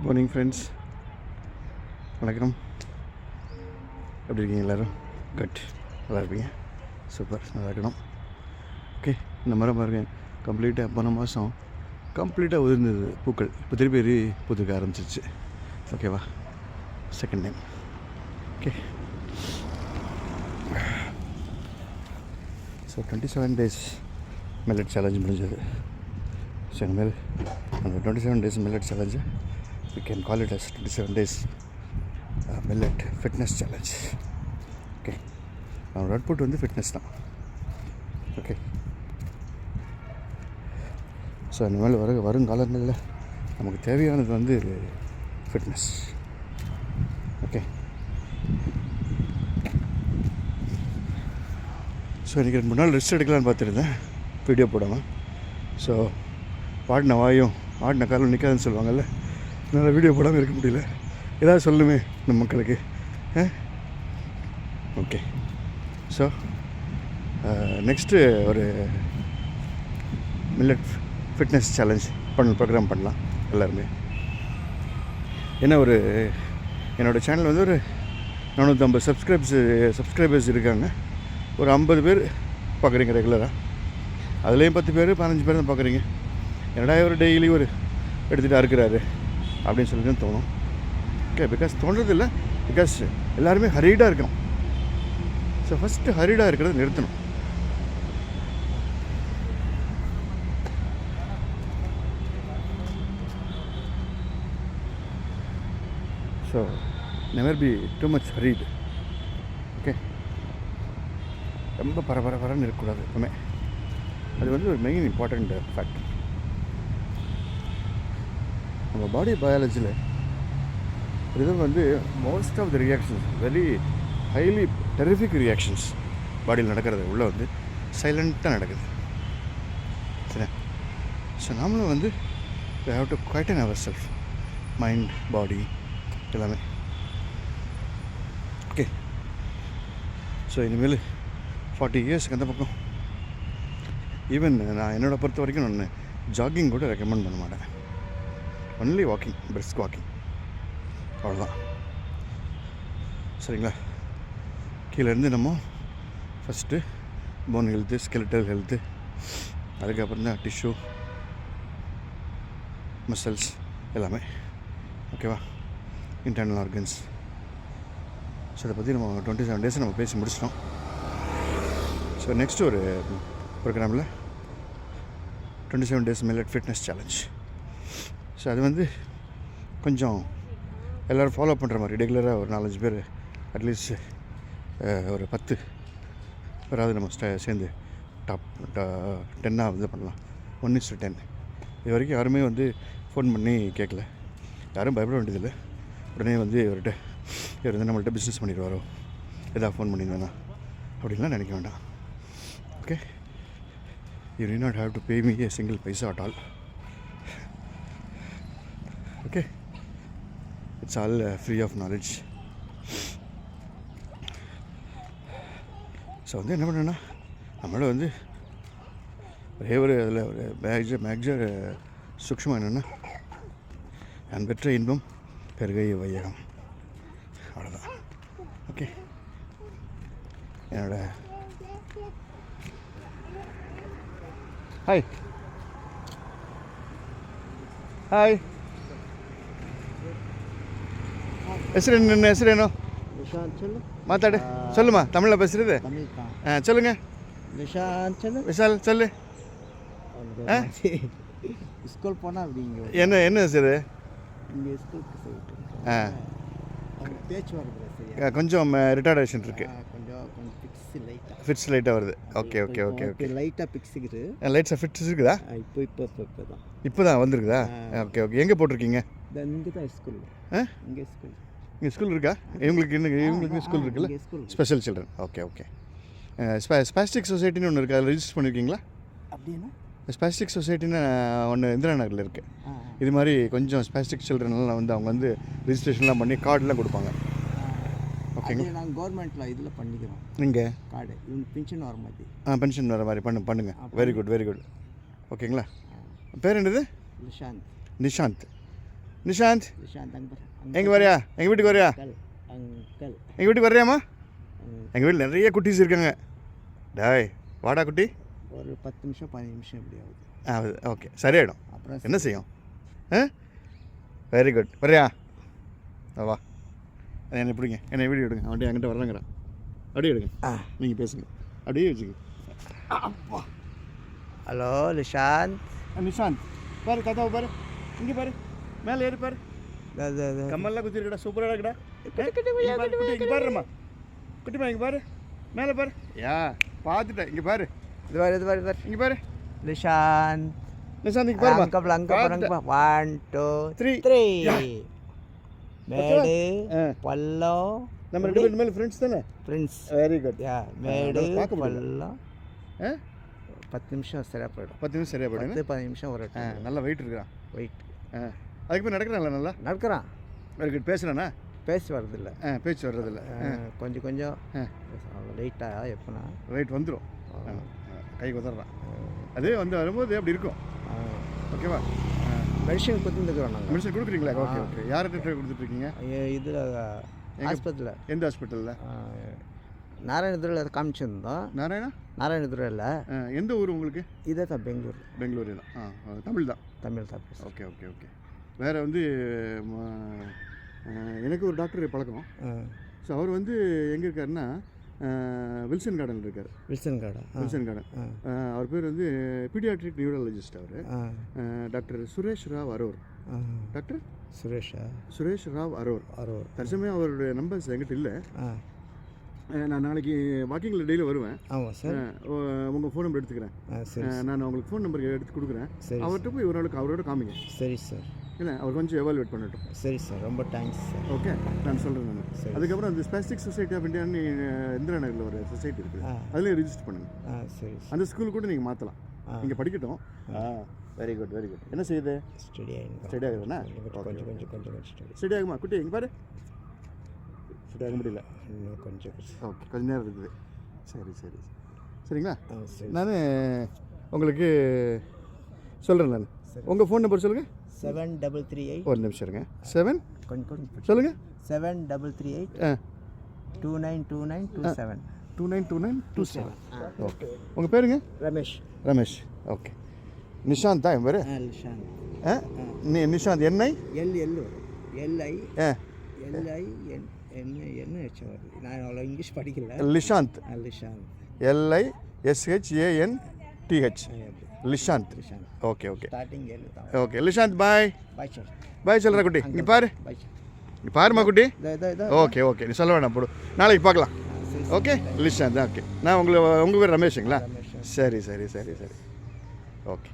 Morning friends, வணக்கம். எப்படி இருக்கீங்க எல்லோரும்? குட், நல்லா இருப்பீங்க. சூப்பர், நல்லா இருக்கணும். ஓகே, இந்த மரம் பாருங்க, கம்ப்ளீட்டாக போன மாதம் கம்ப்ளீட்டாக உதிர்ந்தது பூக்கள். இப்போ திருப்பி பூத்துக்க ஆரம்பிச்சிருச்சு. ஓகேவா? Second time. Okay, so 27 days millet challenge முடிஞ்சது. ஸோ இனிமேல் அந்த 27 days millet challenge we can call it as 27 days millet fitness challenge. Okay, அவனோட அவுட்புட் வந்து ஃபிட்னஸ் தான். ஓகே, ஸோ இனிமேல் வருங்காலங்களில் நமக்கு தேவையானது வந்து ஃபிட்னஸ். ஓகே, ஸோ இன்றைக்கி 2 நாள் ரெஸ்ட் எடுக்கலான்னு பார்த்துருந்தேன், வீடியோ போடாமல். ஸோ பாடின வாயும் ஆடின காலம் நிற்காதுன்னு சொல்லுவாங்கள்ல, என்னால் வீடியோ போடாமல் இருக்க முடியல. ஏதாவது சொல்லுமே நம்ம மக்களுக்கு. ஓகே, ஸோ நெக்ஸ்ட்டு ஒரு மில்லட் ஃபிட்னஸ் சேலஞ்ச் ப்ரோக்ராம் பண்ணலாம் எல்லாருமே. ஏன்னா என்னோடய சேனல் வந்து ஒரு 450 சப்ஸ்கிரைபர்ஸ் இருக்காங்க. ஒரு 50 பேர் பார்க்குறீங்க ரெகுலராக, அதுலேயும் 10 பேர் 15 பேர் தான் பார்க்குறீங்க. என்னடா ஒரு டெய்லி ஒரு எடுத்துகிட்டு இருக்கிறாரு அப்படின்னு சொல்லி தான் தோணும். ஓகே, பிகாஸ் தோன்றது இல்லை, பிகாஸ் எல்லாருமே ஹரீடாக இருக்கணும். ஸோ ஃபஸ்ட்டு ஹரீடாக இருக்கிறத நிறுத்தணும். So never be too much hurried. Okay, ரொம்ப பரபரன்னு இருக்கக்கூடாது எப்பவுமே. அது வந்து ஒரு மெயின் இம்பார்ட்டண்ட் ஃபேக்டர். நம்ம பாடி பயாலஜியில் இது வந்து most of the reactions, very highly terrific reactions பாடியில் நடக்கிறது உள்ளே வந்து சைலண்ட்டாக நடக்குது. சரி, ஸோ நாமளும் வந்து we have to quieten ourselves, mind, body எல்லாமே. ஓகே, ஸோ இனிமேல் 40 இயர்ஸ்க்கு அந்த பக்கம் ஈவன் நான் என்னோடய பொறுத்த வரைக்கும் நான் ஜாகிங் கூட ரெக்கமெண்ட் பண்ண மாட்டேன். ஒன்லி வாக்கிங், பிரிஸ்க் வாக்கிங், அவ்வளோதான். சரிங்களா? கீழேருந்து நம்ம first phone health, skeletal health, அதுக்கப்புறம் தான் டிஷ்யூ, மசில்ஸ் எல்லாமே. ஓகேவா? Internal organs. ஸோ இதை பற்றி நம்ம 27 days நம்ம பேசி முடிச்சிட்டோம். ஸோ நெக்ஸ்ட்டு ஒரு ப்ரோக்ராமில் 27 days millet fitness challenge. So அது வந்து கொஞ்சம் எல்லோரும் ஃபாலோ பண்ணுற மாதிரி ரெகுலராக ஒரு 4-5 பேர், அட்லீஸ்ட் ஒரு 10 பேராவது நம்ம சேர்ந்து டாப் 10 வந்து பண்ணலாம். 1:10. இது வரைக்கும் யாருமே வந்து ஃபோன் பண்ணி கேட்கல. யாரும் பயப்பட வேண்டியதில்லை. உடனே வந்து இவர் வந்து நம்மள்கிட்ட பிஸ்னஸ் பண்ணிடுவாரோ, எதாவது ஃபோன் பண்ணிடுவேண்ணா அப்படின்லாம் நினைக்க வேண்டாம். Okay, you need not have to pay me a single paisa at all. Okay, it's all free of knowledge. So வந்து என்ன பண்ணேன்னா, நம்மளோட வந்து ஒரே ஒரு அதில் ஒரு மேக்ஜர் சூக்ஷ்மம் என்னென்னா, நான் பெற்ற இன்பம் பெருகை வையகம், அவ்வளோதான். ஓகே, என்னோட ಹಾಯ್ ಹಾಯ್ ಹೆಸರೇನು? ನಿನ್ನ ಹೆಸರೇನು? ಮಾತಾಡಿ, சொல்லுமா, தமிழில் பேசுகிறது. சொல்லுங்க. விஷால் சொல்லு. ஸ்கூல் போனால் அப்படிங்க. என்ன சார்? இங்கே ஸ்கூலுக்கு பேச்சு வருது, கொஞ்சம் ரிட்டார்டேஷன் இருக்குது, கொஞ்சம் ஃபிட்ஸ் லைட்டாக வருது. ஓகே ஓகே ஓகே ஓகே, லைட்டாக பிக்ஸுக்குது. லைட்ஸாக ஃபிட்ஸ் இருக்குதா? இப்போ தான் வந்துருக்குதா? Okay okay. எங்கே போட்டிருக்கீங்க? இங்கே தான் ஸ்கூல். இங்கே ஸ்கூல் இருக்கா? இவங்களுக்கு ஸ்கூல் இருக்குல்ல, special children. Okay okay. Spastic சொசைட்டின்னு ஒன்று இருக்குது, அதில் ரிஜிஸ்டர் பண்ணியிருக்கீங்களா? அப்படின்னா ஸ்பாஸ்டிக் சொசைட்டின்னு ஒன்று இந்திரா நகரில் இருக்குது. இது மாதிரி கொஞ்சம் ஸ்பாஸ்டிக் சில்ட்ரன்லாம் வந்து அவங்க வந்து ரிஜிஸ்ட்ரேஷன்லாம் பண்ணி கார்டெலாம் கொடுப்பாங்க. ஓகேங்க, நாங்கள் கவர்மெண்ட்டில் இதில் பண்ணிக்கிறோம். நீங்கள் கார்டு இவங்க பென்ஷன் வர மாதிரி. பென்ஷன் வர மாதிரி பண்ணுங்க. Very good very good. ஓகேங்களா? பேர் என்னது? நிஷாந்த். நிஷாந்த். நிஷாந்த் நிஷாந்த் அங்கே எங்கே வரையா? எங்கள் வீட்டுக்கு வரையா? அங்கிள் எங்கள் வீட்டுக்கு வர்றியாம்மா? எங்கள் வீட்டில் நிறைய குட்டீஸ் இருக்காங்க. டாய் வாடா குட்டி. ஒரு 10 நிமிஷம் 15 நிமிஷம் எப்படி ஆகுது. ஆகுது. ஓகே சரியாயிடும். அப்புறம் என்ன செய்யும்? Very good. வர்றியா? வா என்னை பிடிங்க. என்னை வீடியோ எடுங்க. அப்படியே என்கிட்ட வர்றாங்கிறான். அப்படியே எடுங்க. நீங்கள் பேசுங்க. அப்படியே வச்சுக்க. ஹலோ நிஷாந்த். நிஷாந்த் பாரு, தாத்தாவை பாரு, இங்கே பாரு, மேலே ஏறி பாரு, கம்மல்லாம் குத்தி இருக்கடா, சூப்பராக இருக்கடா. இங்கே பாருமா குட்டிமா, இங்கே பாரு, மேலே பாரு. யா பார்த்துட்டேன். இங்கே பாரு, இது பாரு இங்கே பாரு நிஷாந்த். நிஷாந்த் இங்கே பாருமா. அங்க 1 2 3 மேடு பள்ளம். நம்ம 2 பேரும் மேலே ஃப்ரெண்ட்ஸ் தானே? ஃப்ரெண்ட்ஸ். Very good. யா மேடு பள்ளம். 10 நிமிஷம் சரியாக போயிடும். 10 நிமிஷம் சரியாக போயிடும். 10 நிமிஷம் ஒரு நல்லா வெயிட் இருக்கிறான். வெயிட். அதுக்கு போய் நடக்கிறான்ல நல்லா? நடக்கிறான். Very good. பேசுகிறானா? பேசி வர்றதில்ல. பேச்சு வர்றதில்ல. கொஞ்சம் லைட்டாக எப்போனா ரைட் வந்துடும். கை உதறான். அதே வந்து வரும்போது அப்படி இருக்கும். ஓகேவா? மெடிசன் கொடுத்துருக்குறோம் நாங்கள். மெடிசன் கொடுக்குறீங்களா? Okay okay. யார்கிட்ட கொடுத்துட்ருக்கீங்க? இதில் ஹாஸ்பிட்டலில். எந்த ஹாஸ்பிட்டலில்? நாராயணதுரையில் காமிச்சிருந்தோம். நாராயணதுரையில். எந்த ஊர் உங்களுக்கு? இதே தான் பெங்களூர். பெங்களூரு தான். தமிழ் தான். தமிழ் தான். Okay okay okay. வேறு வந்து எனக்கு ஒரு டாக்டர் பழக்கம். ஸோ அவர் வந்து எங்கே இருக்காருன்னா வில்சன் கார்டன் இருக்கார். Wilson garden. அவர் பேர் வந்து பீடியாட்ரிக் நியூரலஜிஸ்ட். அவர் டாக்டர் சுரேஷ் ராவ் அரோர். டாக்டர் சுரேஷ் ராவ் அரோர். தற்சமயம் அவருடைய நம்பர்ஸ் என்கிட்ட இல்லை. நான் நாளைக்கு வாக்கிங்கில் டெய்லி வருவேன். ஆமாம் சார். உங்கள் ஃபோன் நம்பர் எடுத்துக்கிறேன். நான் உங்களுக்கு ஃபோன் நம்பர் எடுத்து கொடுக்குறேன். அவர்கிட்ட போய் ஓரளவுக்கு அவரோட காமிங்க. சரி சார். இல்லை அவர் கொஞ்சம் எவாலுவேட் பண்ணட்டும். சரி சார், ரொம்ப தேங்க்ஸ் சார். ஓகே நான் சொல்கிறேன். நான் அதுக்கப்புறம் அந்த ஸ்பெசிஃபிக் சொசைட்டி ஆஃப் இந்தியான்னு இந்திரா நகரில் ஒரு சொசைட்டி இருக்குது, அதுலேயும் ரிஜிஸ்டர் பண்ணுங்கள். சரி. அந்த ஸ்கூல் கூட நீங்கள் மாற்றலாம். நீங்கள் படிக்கட்டும். Very good very good. என்ன செய்யுது? ஸ்டடி ஆகுதுண்ணா? ஸ்டடி ஆகுமா குட்டி? இங்கே பாரு, ஸ்டடி ஆக முடியல இன்னும் கொஞ்சம். ஓகே கொஞ்சம் நேரம் இருக்குது. சரி சரிங்களா? நான் உங்களுக்கு சொல்கிறேன். நான் உங்கள் ஃபோன் நம்பர் சொல்லுங்கள். 7338. ஒரு நிமிஷம் இருங்க. 7 சொல்லுங்கள். 7338 292927. 292927. ஓகே. உங்கள் பேருங்க? ரமேஷ். ஓகே. நிஷாந்த் தான் என் பேர். நிஷாந்த். என்ஐ நான் அவ்வளோ இங்கிலீஷ் படிக்கல. Lishanth. LISHANTH. Lishanth. Okay okay okay. Lishanth bye. Bye சொல்கிறா குட்டி. நீ பாரு, நீ பாருமா குட்டி. Okay okay. நீ சொல்ல வேணாம், போடு, நாளைக்கு பார்க்கலாம். ஓகே லிஷாந்த். ஓகே. நான் உங்கள் பேர் ரமேஷுங்களா? சரி ஓகே.